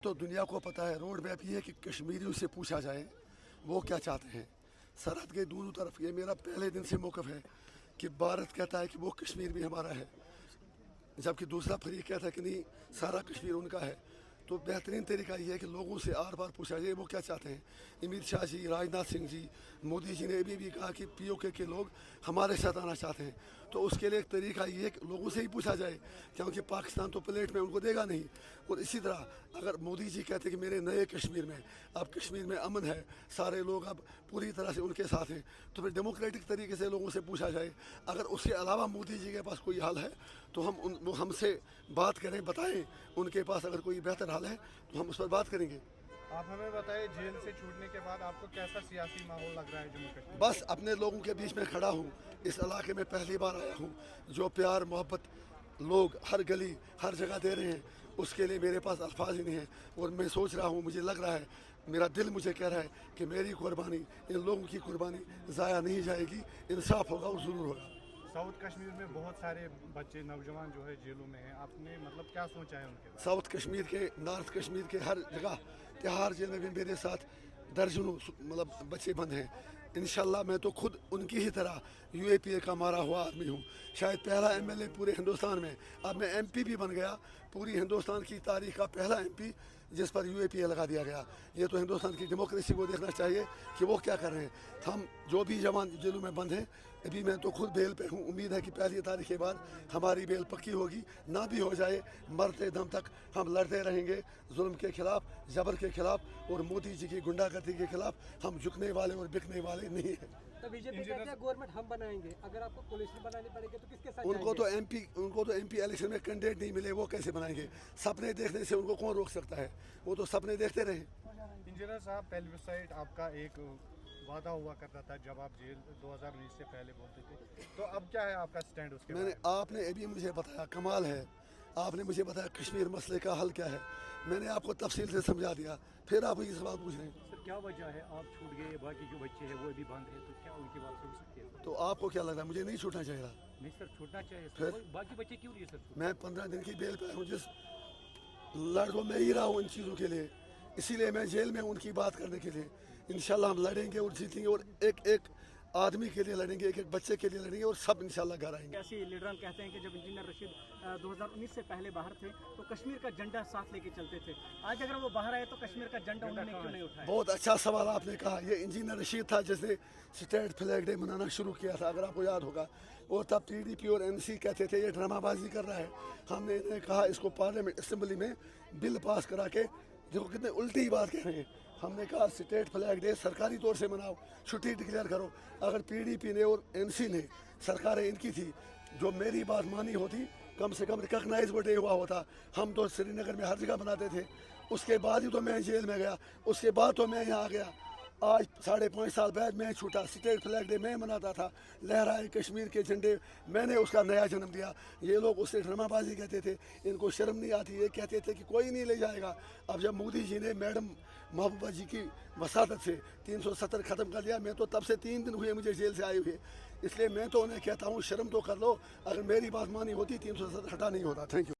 تو دنیا کو پتہ ہے روڈ میپ یہ ہے کہ کشمیریوں سے پوچھا جائے وہ کیا چاہتے ہیں. سرحد کے دونوں طرف یہ میرا پہلے دن سے موقف ہے کہ بھارت کہتا ہے کہ وہ کشمیر بھی ہمارا ہے، جبکہ دوسرا فریق کہتا ہے کہ نہیں سارا کشمیر ان کا ہے. تو بہترین طریقہ یہ ہے کہ لوگوں سے آر بار پوچھا جائے وہ کیا چاہتے ہیں. امت شاہ جی، راجناتھ سنگھ جی، مودی جی نے ابھی بھی کہا کہ پی او کے لوگ ہمارے ساتھ آنا چاہتے ہیں. تو اس کے لیے ایک طریقہ یہ ہے کہ لوگوں سے ہی پوچھا جائے، کیونکہ پاکستان تو پلیٹ میں ان کو دے گا نہیں. اور اسی طرح اگر مودی جی کہتے ہیں کہ میرے نئے کشمیر میں اب کشمیر میں امن ہے، سارے لوگ اب پوری طرح سے ان کے ساتھ ہیں، تو پھر ڈیموکریٹک طریقے سے لوگوں سے پوچھا جائے. اگر اس کے علاوہ مودی جی کے پاس کوئی حل ہے تو وہ ہم سے بات کریں، بتائیں ان کے پاس اگر کوئی بہتر حل ہے تو ہم اس پر بات کریں گے. آپ ہمیں بتائیں جیل سے چھوٹنے کے بعد آپ کو کیسا سیاسی ماحول لگ رہا ہے جموں کشمیر؟ بس اپنے لوگوں کے بیچ میں کھڑا ہوں، اس علاقے میں پہلی بار آیا ہوں. جو پیار محبت لوگ ہر گلی ہر جگہ دے رہے ہیں اس کے لیے میرے پاس الفاظ ہی نہیں ہیں. اور میں سوچ رہا ہوں، مجھے لگ رہا ہے، میرا دل مجھے کہہ رہا ہے کہ میری قربانی ان لوگوں کی قربانی ضائع نہیں جائے گی، انصاف ہوگا اور ضرور ہوگا. ساؤتھ کشمیر میں بہت سارے بچے نوجوان جو ہے جیلوں میں ہیں، آپ نے مطلب کیا سوچا ہے ان کے بارے میں؟ ساؤتھ کشمیر کے، نارتھ کشمیر کے ہر جگہ، تہار جیل میں بھی میرے ساتھ درجنوں بچے بند ہیں. انشاءاللہ میں تو خود ان کی ہی طرح یو اے پی اے کا مارا ہوا آدمی ہوں. شاید پہلا ایم ایل اے پورے ہندوستان میں، اب میں ایم پی بھی بن گیا، پوری ہندوستان کی تاریخ کا پہلا ایم پی جس پر یو اے پی اے لگا دیا گیا. یہ تو ہندوستان کی ڈیموکریسی کو دیکھنا چاہیے کہ وہ کیا کر رہے ہیں. ہم جو بھی جوان جیلوں میں بند ہیں، ابھی میں تو خود بیل پہ ہوں. امید ہے کہ پہلی تاریخ کے بعد ہماری بیل پکی ہوگی، نہ بھی ہو جائے مرتے دم تک ہم لڑتے رہیں گے ظلم کے خلاف، جبر کے خلاف اور مودی جی کی گنڈا گردی کے خلاف. ہم جھکنے والے اور بکنے والے نہیں ہیں. تو بی جے پی کہتے ہیں گورنمنٹ ہم بنائیں گے، اگر آپ کو پولیس بنانی پڑے گی تو کس کے ساتھ ان کو تو ایم پی الیکشن میں کینڈیڈیٹ نہیں ملے، وہ کیسے بنائیں گے؟ سپنے دیکھنے سے ان کو کون روک سکتا ہے؟ وہ تو سپنے دیکھتے رہے. انجینئر صاحب، پیلوسائٹ آپ کا ایک وعدہ ہوا کرتا تھا جب آپ جیل 2019 سے پہلے بولتے تھے، تو اب کیا ہے آپ کا سٹینڈ اس کے بارے میں؟ آپ نے ابھی مجھے بتایا، کمال ہے، آپ نے مجھے بتایا کشمیر مسئلے کا حل کیا ہے. میں نے آپ کو تفصیل سے سمجھا دیا، پھر آپ یہ سوال پوچھ رہے ہیں. سر کیا وجہ ہے آپ چھوٹ گئے، باقی جو بچے ہیں وہ ابھی بند ہیں، تو کیا ان کی بات ہو سکتی ہے؟ تو آپ کو کیا لگ رہا ہے مجھے نہیں چھوٹنا چاہیے؟ نہیں سر، چھوٹنا چاہیے سر. باقی بچے کیوں نہیں سر؟ میں 15 دن کی بیل پہ ہوں، جس لڑ تو میں ہی رہا ہوں ان چیزوں کے لیے، اسی لیے میں جیل میں ان کی بات کرنے کے لیے. انشاءاللہ ہم لڑیں گے اور جیتیں گے، اور ایک ایک آدمی کے لیے لڑیں گے، ایک ایک بچے کے لیے لڑیں گے، اور سب انشاءاللہ گھر آئیں گے. ایسی لیڈران کہتے ہیں کہ جب انجینئر رشید 2019 سے پہلے باہر تھے تو کشمیر کا جھنڈا ساتھ لے کے چلتے تھے. آج اگر وہ باہر آئے تو کشمیر کا جھنڈا انہوں نے کیوں نہیں اٹھایا؟ بہت اچھا سوال آپ نے کہا. یہ انجینئر رشید تھا جس نے اسٹیٹ فلیگ ڈے منانا شروع کیا تھا، اگر آپ کو یاد ہوگا. اور تب پی ڈی پی اور این سی کہتے تھے یہ ڈرامہ بازی کر رہا ہے. ہم نے انہیں کہا اس کو پارلیمنٹ اسمبلی میں بل پاس کرا کے، دیکھو کتنے الٹی بات کہہ رہے ہیں. ہم نے کہا اسٹیٹ فلیگ ڈے سرکاری طور سے مناؤ، چھٹی ڈکلیئر کرو. اگر پی ڈی پی نے اور این سی نے، سرکاریں ان کی تھی، جو میری بات مانی ہوتی، کم سے کم ریکگنائز وہ ڈے ہوا ہوتا. ہم تو سری نگر میں ہر جگہ بناتے تھے. اس کے بعد ہی تو میں جیل میں گیا، اس کے بعد تو میں یہاں آ گیا. آج 5.5 سال بعد میں چھوٹا. اسٹیٹ فلیگ ڈے میں مناتا تھا، لہرائے کشمیر کے جھنڈے، میں نے اس کا نیا جنم دیا. یہ لوگ اسے ڈرامہ بازی کہتے تھے، ان کو شرم نہیں آتی. یہ کہتے تھے کہ کوئی نہیں لے جائے گا. اب جب مودی جی نے میڈم محبوبہ جی کی وساطت سے 370 ختم کر دیا، میں تو تب سے 3 دن ہوئے مجھے جیل سے آئے ہوئے. اس لیے میں تو انہیں کہتا ہوں شرم تو کر لو. اگر میری بات مانی ہوتی 370 ہٹا نہیں ہوتا. Thank you.